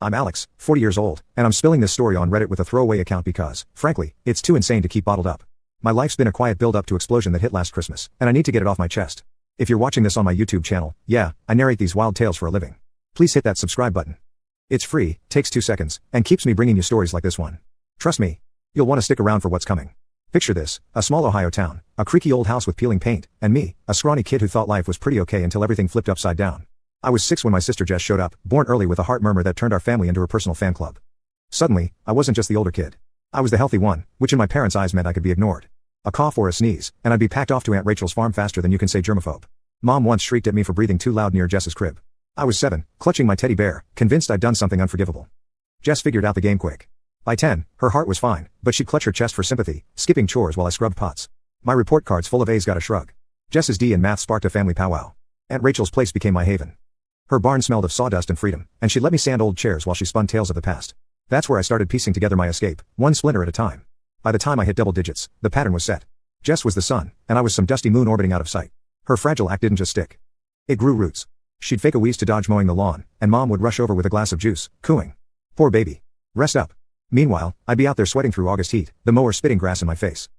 I'm Alex, 40 years old, and I'm spilling this story on Reddit with a throwaway account because, frankly, it's too insane to keep bottled up. My life's been a quiet build-up to explosion that hit last Christmas, and I need to get it off my chest. If you're watching this on my YouTube channel, yeah, I narrate these wild tales for a living. Please hit that subscribe button. It's free, takes 2 seconds, and keeps me bringing you stories like this one. Trust me. You'll want to stick around for what's coming. Picture this, a small Ohio town, a creaky old house with peeling paint, and me, a scrawny kid who thought life was pretty okay until everything flipped upside down. I was 6 when my sister Jess showed up, born early with a heart murmur that turned our family into her personal fan club. Suddenly, I wasn't just the older kid. I was the healthy one, which in my parents' eyes meant I could be ignored. A cough or a sneeze, and I'd be packed off to Aunt Rachel's farm faster than you can say germaphobe. Mom once shrieked at me for breathing too loud near Jess's crib. I was 7, clutching my teddy bear, convinced I'd done something unforgivable. Jess figured out the game quick. By 10, her heart was fine, but she'd clutch her chest for sympathy, skipping chores while I scrubbed pots. My report cards full of A's got a shrug. Jess's D in math sparked a family powwow. Aunt Rachel's place became my haven. Her barn smelled of sawdust and freedom, and she'd let me sand old chairs while she spun tales of the past. That's where I started piecing together my escape, one splinter at a time. By the time I hit double digits, the pattern was set. Jess was the sun, and I was some dusty moon orbiting out of sight. Her fragile act didn't just stick. It grew roots. She'd fake a wheeze to dodge mowing the lawn, and Mom would rush over with a glass of juice, cooing. Poor baby. Rest up. Meanwhile, I'd be out there sweating through August heat, the mower spitting grass in my face.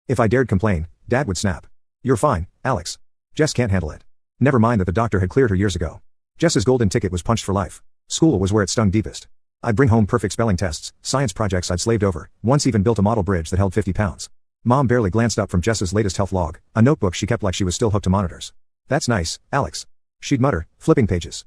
If I dared complain, Dad would snap. You're fine, Alex. Jess can't handle it. Never mind that the doctor had cleared her years ago. Jess's golden ticket was punched for life. School was where it stung deepest. I'd bring home perfect spelling tests, science projects I'd slaved over, once even built a model bridge that held 50 pounds. Mom barely glanced up from Jess's latest health log, a notebook she kept like she was still hooked to monitors. That's nice, Alex. She'd mutter, flipping pages.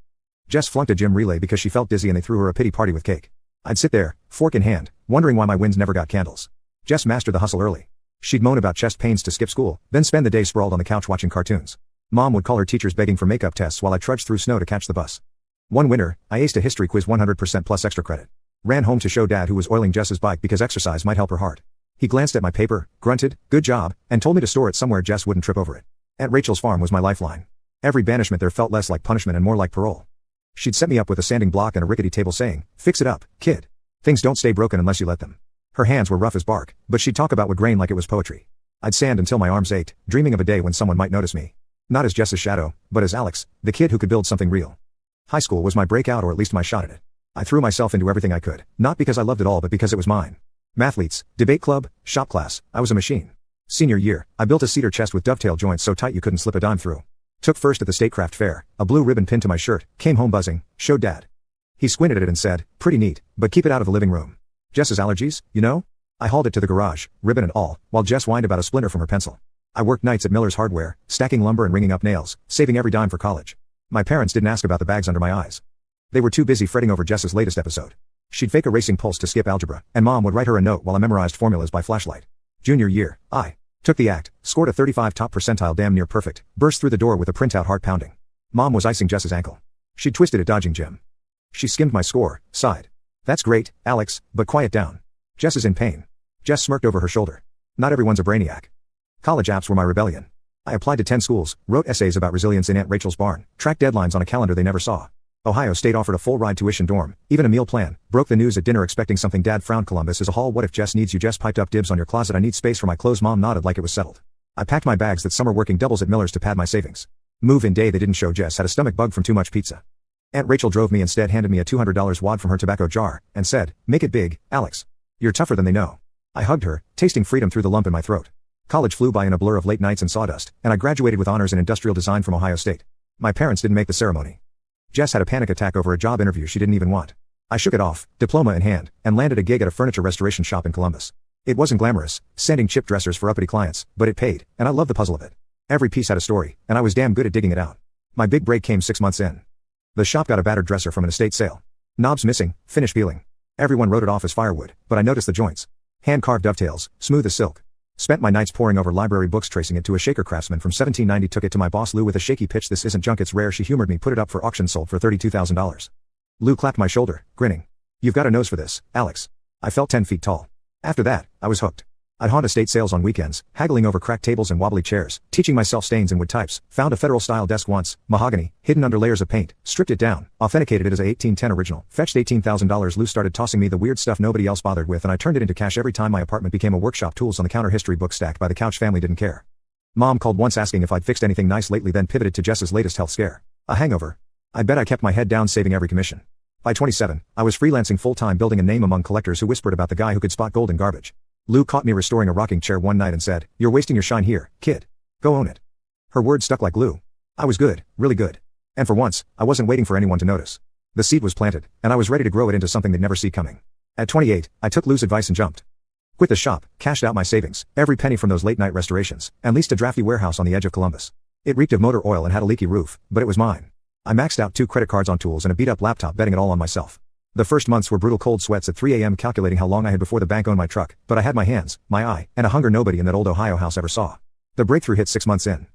Jess flunked a gym relay because she felt dizzy and they threw her a pity party with cake. I'd sit there, fork in hand, wondering why my wins never got candles. Jess mastered the hustle early. She'd moan about chest pains to skip school, then spend the day sprawled on the couch watching cartoons. Mom would call her teachers begging for makeup tests while I trudged through snow to catch the bus. One winter, I aced a history quiz 100% plus extra credit. Ran home to show Dad who was oiling Jess's bike because exercise might help her heart. He glanced at my paper, grunted, good job, and told me to store it somewhere Jess wouldn't trip over it. Aunt Rachel's farm was my lifeline. Every banishment there felt less like punishment and more like parole. She'd set me up with a sanding block and a rickety table saying, fix it up, kid. Things don't stay broken unless you let them. Her hands were rough as bark, but she'd talk about wood grain like it was poetry. I'd sand until my arms ached, dreaming of a day when someone might notice me. Not as Jess's shadow, but as Alex, the kid who could build something real. High school was my breakout or at least my shot at it. I threw myself into everything I could, not because I loved it all but because it was mine. Mathletes, debate club, shop class, I was a machine. Senior year, I built a cedar chest with dovetail joints so tight you couldn't slip a dime through. Took first at the state craft fair, a blue ribbon pinned to my shirt, came home buzzing, showed Dad. He squinted at it and said, pretty neat, but keep it out of the living room. Jess's allergies, you know? I hauled it to the garage, ribbon and all, while Jess whined about a splinter from her pencil. I worked nights at Miller's Hardware, stacking lumber and ringing up nails, saving every dime for college. My parents didn't ask about the bags under my eyes. They were too busy fretting over Jess's latest episode. She'd fake a racing pulse to skip algebra, and Mom would write her a note while I memorized formulas by flashlight. Junior year, I took the act, scored a 35 top percentile damn near perfect, burst through the door with a printout heart pounding. Mom was icing Jess's ankle. She'd twisted it dodging Jim. She skimmed my score, sighed. That's great, Alex, but quiet down. Jess is in pain. Jess smirked over her shoulder. Not everyone's a brainiac. College apps were my rebellion. I applied to 10 schools, wrote essays about resilience in Aunt Rachel's barn, tracked deadlines on a calendar they never saw. Ohio State offered a full ride tuition dorm, even a meal plan, broke the news at dinner expecting something Dad frowned. Columbus is a hall. What if Jess needs you? Jess piped up, dibs on your closet. I need space for my clothes. Mom nodded like it was settled. I packed my bags that summer working doubles at Miller's to pad my savings. Move-in day they didn't show. Jess had a stomach bug from too much pizza. Aunt Rachel drove me instead, handed me a $200 wad from her tobacco jar, and said, make it big, Alex. You're tougher than they know. I hugged her, tasting freedom through the lump in my throat. College flew by in a blur of late nights and sawdust, and I graduated with honors in industrial design from Ohio State. My parents didn't make the ceremony. Jess had a panic attack over a job interview she didn't even want. I shook it off, diploma in hand, and landed a gig at a furniture restoration shop in Columbus. It wasn't glamorous, sanding chip dressers for uppity clients, but it paid, and I loved the puzzle of it. Every piece had a story, and I was damn good at digging it out. My big break came 6 months in. The shop got a battered dresser from an estate sale. Knobs missing, finish peeling. Everyone wrote it off as firewood, but I noticed the joints. Hand-carved dovetails, smooth as silk. Spent my nights poring over library books tracing it to a shaker craftsman from 1790. Took it to my boss Lou with a shaky pitch. This isn't junk, it's rare. She humored me, put it up for auction, sold for $32,000. Lou clapped my shoulder, grinning. You've got a nose for this, Alex. I felt 10 feet tall. After that, I was hooked. I'd haunt estate sales on weekends, haggling over cracked tables and wobbly chairs, teaching myself stains and wood types, found a federal-style desk once, mahogany, hidden under layers of paint, stripped it down, authenticated it as a 1810 original, fetched $18,000. Lou started tossing me the weird stuff nobody else bothered with, and I turned it into cash every time. My apartment became a workshop, tools on the counter, history books stacked by the couch. Family didn't care. Mom called once asking if I'd fixed anything nice lately, then pivoted to Jess's latest health scare. A hangover. I bet I kept my head down saving every commission. By 27, I was freelancing full-time building a name among collectors who whispered about the guy who could spot gold in garbage. Lou caught me restoring a rocking chair one night and said, "You're wasting your shine here, kid. Go own it." Her words stuck like glue. I was good, really good. And for once, I wasn't waiting for anyone to notice. The seed was planted, and I was ready to grow it into something they'd never see coming. At 28, I took Lou's advice and jumped. Quit the shop, cashed out my savings, every penny from those late-night restorations, and leased a drafty warehouse on the edge of Columbus. It reeked of motor oil and had a leaky roof, but it was mine. I maxed out 2 credit cards on tools and a beat-up laptop, betting it all on myself. The first months were brutal, cold sweats at 3 a.m. calculating how long I had before the bank owned my truck, but I had my hands, my eye, and a hunger nobody in that old Ohio house ever saw. The breakthrough hit 6 months in.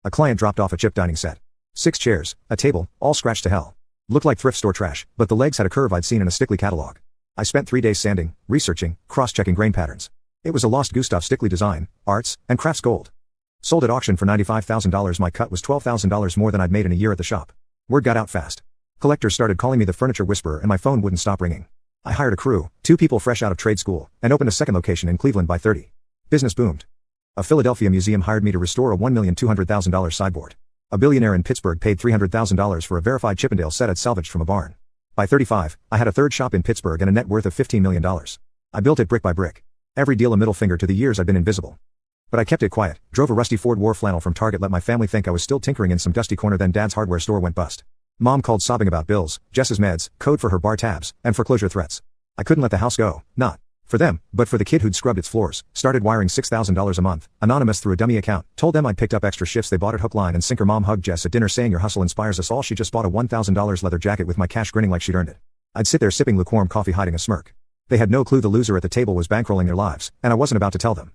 A client dropped off a chip dining set. 6 chairs, a table, all scratched to hell. Looked like thrift store trash, but the legs had a curve I'd seen in a Stickley catalog. I spent 3 days sanding, researching, cross-checking grain patterns. It was a lost Gustav Stickley design, arts, and crafts gold. Sold at auction for $95,000. My cut was $12,000 more than I'd made in a year at the shop. Word got out fast. Collectors started calling me the furniture whisperer and my phone wouldn't stop ringing. I hired a crew, 2 people fresh out of trade school, and opened a second location in Cleveland by 30. Business boomed. A Philadelphia museum hired me to restore a $1,200,000 sideboard. A billionaire in Pittsburgh paid $300,000 for a verified Chippendale set I'd salvaged from a barn. By 35, I had a third shop in Pittsburgh and a net worth of $15 million. I built it brick by brick. Every deal a middle finger to the years I'd been invisible. But I kept it quiet, drove a rusty Ford war flannel from Target, let my family think I was still tinkering in some dusty corner. Then Dad's hardware store went bust. Mom called sobbing about bills, Jess's meds, code for her bar tabs, and foreclosure threats. I couldn't let the house go, not for them, but for the kid who'd scrubbed its floors, started wiring $6,000 a month, anonymous through a dummy account, told them I'd picked up extra shifts they bought it hook, line, and sinker. Mom hugged Jess at dinner saying your hustle inspires us all. She just bought a $1,000 leather jacket with my cash, grinning like she'd earned it. I'd sit there sipping lukewarm coffee, hiding a smirk. They had no clue the loser at the table was bankrolling their lives, and I wasn't about to tell them.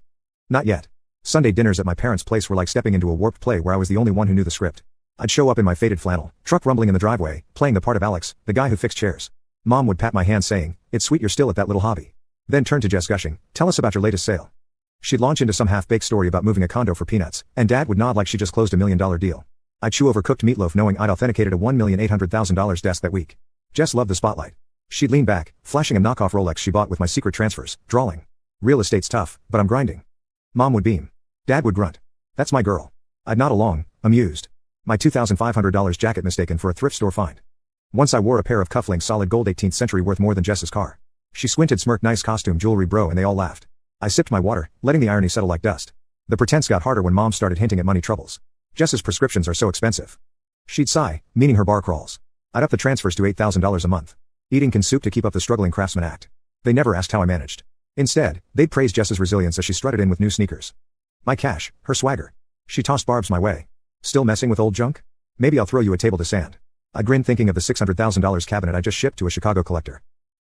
Not yet. Sunday dinners at my parents' place were like stepping into a warped play where I was the only one who knew the script. I'd show up in my faded flannel, truck rumbling in the driveway, playing the part of Alex, the guy who fixed chairs. Mom would pat my hand saying, "It's sweet you're still at that little hobby." Then turn to Jess gushing, "Tell us about your latest sale." She'd launch into some half-baked story about moving a condo for peanuts, and Dad would nod like she just closed $1 million deal. I'd chew overcooked meatloaf knowing I'd authenticated a $1,800,000 desk that week. Jess loved the spotlight. She'd lean back, flashing a knockoff Rolex she bought with my secret transfers, drawling, "Real estate's tough, but I'm grinding." Mom would beam. Dad would grunt. "That's my girl." I'd nod along, amused. My $2,500 jacket mistaken for a thrift store find. Once I wore a pair of cufflinks, solid gold, 18th century, worth more than Jess's car. She squinted, smirked, "Nice costume, jewelry bro," and they all laughed. I sipped my water, letting the irony settle like dust. The pretense got harder when Mom started hinting at money troubles. Jess's prescriptions are so expensive. She'd sigh, meaning her bar crawls. I'd up the transfers to $8,000 a month. Eating can soup to keep up the struggling craftsman act. They never asked how I managed. Instead, they'd praise Jess's resilience as she strutted in with new sneakers. My cash, her swagger. She tossed barbs my way. "Still messing with old junk? Maybe I'll throw you a table to sand." I grinned, thinking of the $600,000 cabinet I just shipped to a Chicago collector.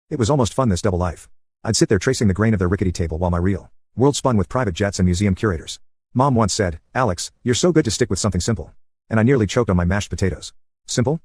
It was almost fun, this double life. I'd sit there tracing the grain of their rickety table while my real world spun with private jets and museum curators. Mom once said, "Alex, you're so good to stick with something simple." And I nearly choked on my mashed potatoes. Simple?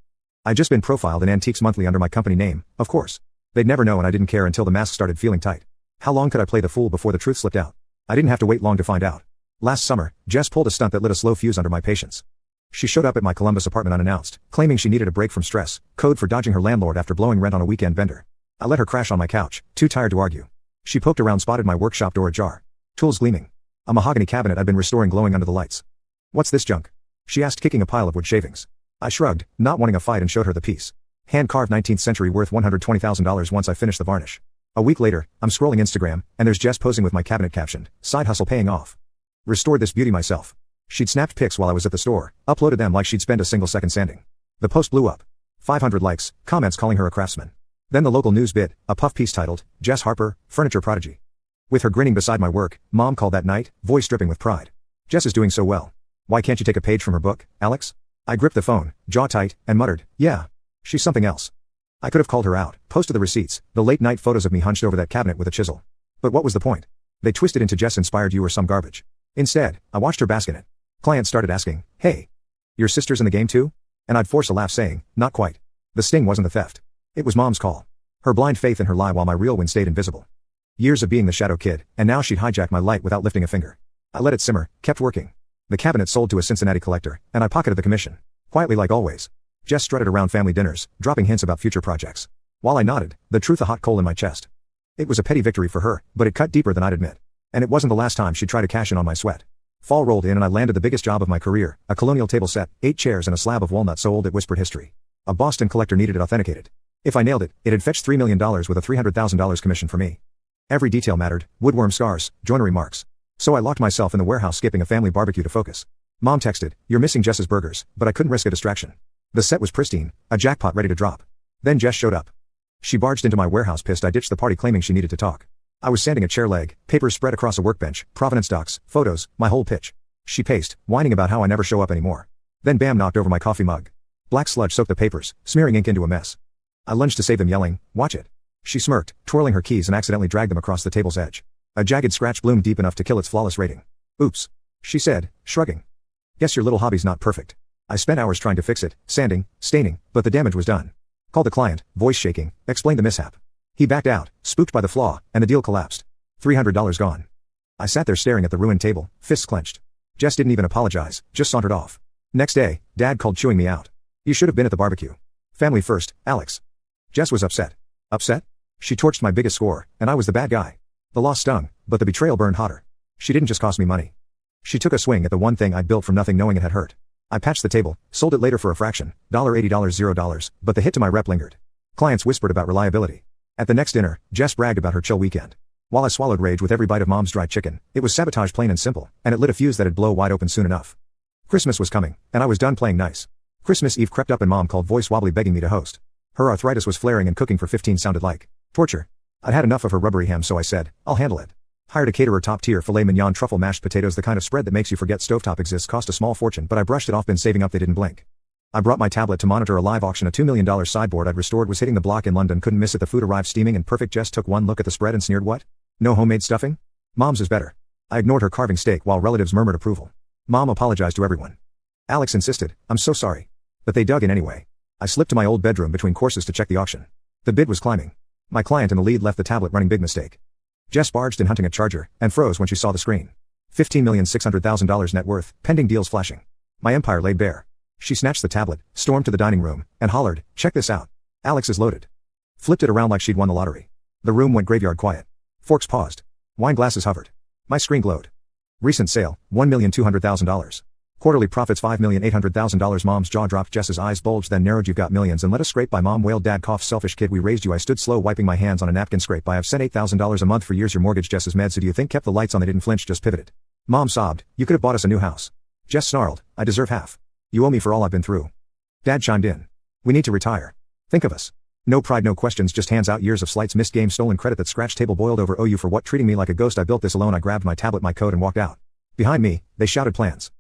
I'd just been profiled in Antiques Monthly under my company name, of course. They'd never know, and I didn't care until the mask started feeling tight. How long could I play the fool before the truth slipped out? I didn't have to wait long to find out. Last summer, Jess pulled a stunt that lit a slow fuse under my patience. She showed up at my Columbus apartment unannounced, claiming she needed a break from stress, code for dodging her landlord after blowing rent on a weekend bender. I let her crash on my couch, too tired to argue. She poked around, spotted my workshop door ajar. Tools gleaming. A mahogany cabinet I'd been restoring glowing under the lights. "What's this junk?" she asked, kicking a pile of wood shavings. I shrugged, not wanting a fight, and showed her the piece. Hand-carved 19th century, worth $120,000 once I finished the varnish. A week later, I'm scrolling Instagram, and there's Jess posing with my cabinet captioned, "Side hustle paying off. Restored this beauty myself." She'd snapped pics while I was at the store, uploaded them like she'd spent a single second sanding. The post blew up. 500 likes, comments calling her a craftsman. Then the local news bit, a puff piece titled, "Jess Harper, Furniture Prodigy." With her grinning beside my work, Mom called that night, voice dripping with pride. "Jess is doing so well. Why can't you take a page from her book, Alex?" I gripped the phone, jaw tight, and muttered, "Yeah. She's something else." I could have called her out, posted the receipts, the late-night photos of me hunched over that cabinet with a chisel. But what was the point? They twisted into "Jess inspired you" or some garbage. Instead, I watched her bask in it. Clients started asking, "Hey, your sister's in the game too?" And I'd force a laugh saying, "Not quite." The sting wasn't the theft. It was Mom's call. Her blind faith in her lie while my real win stayed invisible. Years of being the shadow kid, and now she'd hijacked my light without lifting a finger. I let it simmer, kept working. The cabinet sold to a Cincinnati collector, and I pocketed the commission. Quietly, like always. Jess strutted around family dinners, dropping hints about future projects. While I nodded, the truth a hot coal in my chest. It was a petty victory for her, but it cut deeper than I'd admit. And it wasn't the last time she'd try to cash in on my sweat. Fall rolled in and I landed the biggest job of my career, a colonial table set, 8 chairs and a slab of walnut so old it whispered history. A Boston collector needed it authenticated. If I nailed it, it'd fetch $3 million with a $300,000 commission for me. Every detail mattered, woodworm scars, joinery marks. So I locked myself in the warehouse skipping a family barbecue to focus. Mom texted, "You're missing Jess's burgers," but I couldn't risk a distraction. The set was pristine, a jackpot ready to drop. Then Jess showed up. She barged into my warehouse pissed I ditched the party claiming she needed to talk. I was sanding a chair leg, papers spread across a workbench, provenance docs, photos, my whole pitch. She paced, whining about how I never show up anymore. Then bam knocked over my coffee mug. Black sludge soaked the papers, smearing ink into a mess. I lunged to save them yelling, "Watch it." She smirked, twirling her keys and accidentally dragged them across the table's edge. A jagged scratch bloomed deep enough to kill its flawless rating. "Oops," she said, shrugging. "Guess your little hobby's not perfect." I spent hours trying to fix it, sanding, staining, but the damage was done. Called the client, voice shaking, explained the mishap. He backed out, spooked by the flaw, and the deal collapsed. $300 gone. I sat there staring at the ruined table, fists clenched. Jess didn't even apologize, just sauntered off. Next day, Dad called chewing me out. "You should have been at the barbecue. Family first, Alex." Jess was upset. Upset? She torched my biggest score, and I was the bad guy. The loss stung, but the betrayal burned hotter. She didn't just cost me money. She took a swing at the one thing I'd built from nothing knowing it had hurt. I patched the table, sold it later for a fraction, $80, $0, but the hit to my rep lingered. Clients whispered about reliability. At the next dinner, Jess bragged about her chill weekend. While I swallowed rage with every bite of Mom's dried chicken, it was sabotage plain and simple, and it lit a fuse that'd blow wide open soon enough. Christmas was coming, and I was done playing nice. Christmas Eve crept up and Mom called voice wobbly begging me to host. Her arthritis was flaring and cooking for 15 sounded like torture. I'd had enough of her rubbery ham so I said, "I'll handle it." Hired a caterer top-tier filet mignon truffle mashed potatoes, the kind of spread that makes you forget stovetop exists, cost a small fortune but I brushed it off, been saving up they didn't blink. I brought my tablet to monitor a live auction. A $2 million sideboard I'd restored was hitting the block in London, couldn't miss it. The food arrived steaming and perfect. Jess took one look at the spread and sneered, "What? No homemade stuffing? Mom's is better." I ignored her carving steak while relatives murmured approval. Mom apologized to everyone. Alex insisted, "I'm so sorry." But they dug in anyway. I slipped to my old bedroom between courses to check the auction. The bid was climbing. My client in the lead left the tablet running. Big mistake. Jess barged in hunting a charger, and froze when she saw the screen. $15,600,000 net worth, pending deals flashing. My empire laid bare. She snatched the tablet, stormed to the dining room, and hollered, "Check this out. Alex is loaded." Flipped it around like she'd won the lottery. The room went graveyard quiet. Forks paused. Wine glasses hovered. My screen glowed. Recent sale, $1,200,000. Quarterly profits $5,800,000. Mom's jaw dropped. Jess's eyes bulged, then narrowed. "You've got millions and let us scrape by." Mom wailed. Dad coughed. "Selfish kid, we raised you." I stood slow, wiping my hands on a napkin. "Scrape by? I've sent $8,000 a month for years. Your mortgage, Jess's meds, so do you think?" Kept the lights on. They didn't flinch, just pivoted. Mom sobbed, "You could have bought us a new house." Jess snarled, "I deserve half. You owe me for all I've been through." Dad chimed in. "We need to retire. Think of us." No pride, no questions, just hands out. Years of slights, missed games, stolen credit, that scratch table boiled over. "Owe you for what? Treating me like a ghost. I built this alone." I grabbed my tablet, my coat, and walked out. Behind me, they shouted plans.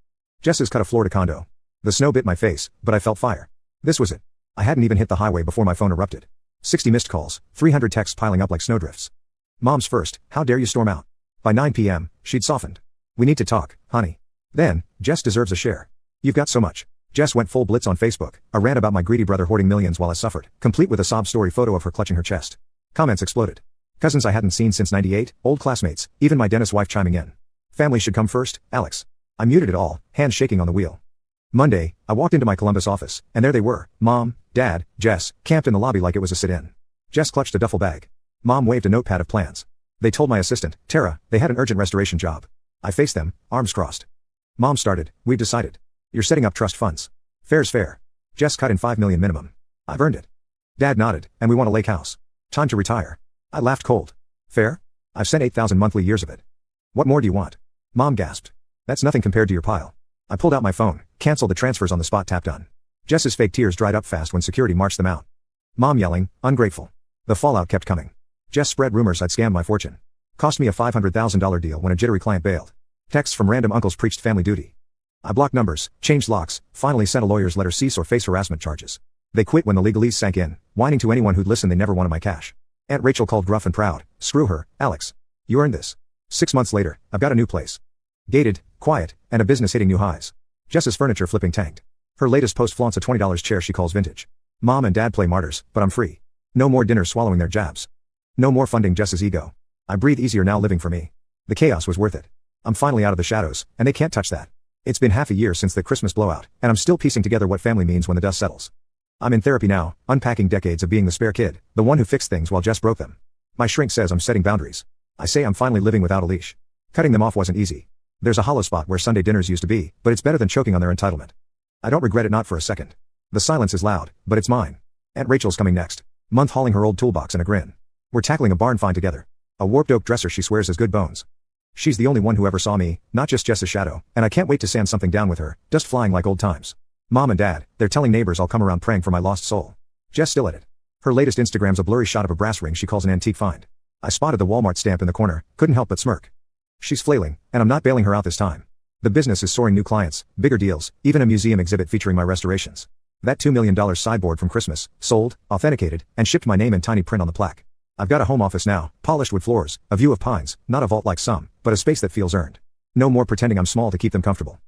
Jess's cut a Florida condo. The snow bit my face, but I felt fire. This was it. I hadn't even hit the highway before my phone erupted. 60 missed calls, 300 texts piling up like snowdrifts. Mom's first, "How dare you storm out?" By 9 p.m., she'd softened. "We need to talk, honey." Then, "Jess deserves a share. You've got so much." Jess went full blitz on Facebook, a rant about my greedy brother hoarding millions while I suffered, complete with a sob story photo of her clutching her chest. Comments exploded. Cousins I hadn't seen since '98, old classmates, even my dentist wife chiming in. "Family should come first, Alex." I muted it all, hands shaking on the wheel. Monday, I walked into my Columbus office, and there they were, Mom, Dad, Jess, camped in the lobby like it was a sit-in. Jess clutched a duffel bag. Mom waved a notepad of plans. They told my assistant, Tara, they had an urgent restoration job. I faced them, arms crossed. Mom started, "We've decided. You're setting up trust funds. Fair's fair. Jess cut in $5 million minimum. I've earned it." Dad nodded, "And we want a lake house. Time to retire." I laughed cold. "Fair? I've sent 8,000 monthly years of it. What more do you want?" Mom gasped. "That's nothing compared to your pile." I pulled out my phone, canceled the transfers on the spot, tap done. Jess's fake tears dried up fast when security marched them out. Mom yelling, "Ungrateful." The fallout kept coming. Jess spread rumors I'd scammed my fortune. Cost me a $500,000 deal when a jittery client bailed. Texts from random uncles preached family duty. I blocked numbers, changed locks, finally sent a lawyer's letter, cease or face harassment charges. They quit when the legalese sank in, whining to anyone who'd listen they never wanted my cash. Aunt Rachel called gruff and proud, "Screw her, Alex. You earned this." 6 months later, I've got a new place. Gated, quiet, and a business hitting new highs. Jess's furniture flipping tanked. Her latest post flaunts a $20 chair she calls vintage. Mom and Dad play martyrs, but I'm free. No more dinner swallowing their jabs. No more funding Jess's ego. I breathe easier now living for me. The chaos was worth it. I'm finally out of the shadows, and they can't touch that. It's been half a year since the Christmas blowout, and I'm still piecing together what family means when the dust settles. I'm in therapy now, unpacking decades of being the spare kid, the one who fixed things while Jess broke them. My shrink says I'm setting boundaries. I say I'm finally living without a leash. Cutting them off wasn't easy. There's a hollow spot where Sunday dinners used to be, but it's better than choking on their entitlement. I don't regret it, not for a second. The silence is loud, but it's mine. Aunt Rachel's coming next. Month hauling her old toolbox and a grin. We're tackling a barn find together. A warped oak dresser she swears is good bones. She's the only one who ever saw me, not just Jess's shadow, and I can't wait to sand something down with her, dust flying like old times. Mom and Dad, they're telling neighbors I'll come around praying for my lost soul. Jess still at it. Her latest Instagram's a blurry shot of a brass ring she calls an antique find. I spotted the Walmart stamp in the corner, couldn't help but smirk. She's flailing, and I'm not bailing her out this time. The business is soaring, new clients, bigger deals, even a museum exhibit featuring my restorations. That $2 million sideboard from Christmas, sold, authenticated, and shipped my name in tiny print on the plaque. I've got a home office now, polished wood floors, a view of pines, not a vault like some, but a space that feels earned. No more pretending I'm small to keep them comfortable.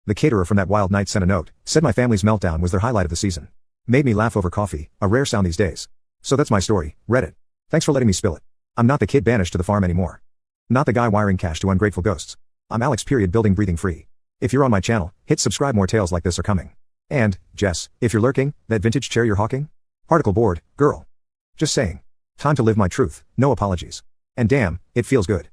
The caterer from that wild night sent a note, said my family's meltdown was their highlight of the season. Made me laugh over coffee, a rare sound these days. So that's my story, Reddit. Thanks for letting me spill it. I'm not the kid banished to the farm anymore. Not the guy wiring cash to ungrateful ghosts. I'm Alex building breathing free. If you're on my channel, hit subscribe, more tales like this are coming. And, Jess, if you're lurking, that vintage chair you're hawking? Particle board, girl. Just saying. Time to live my truth, no apologies. And damn, it feels good.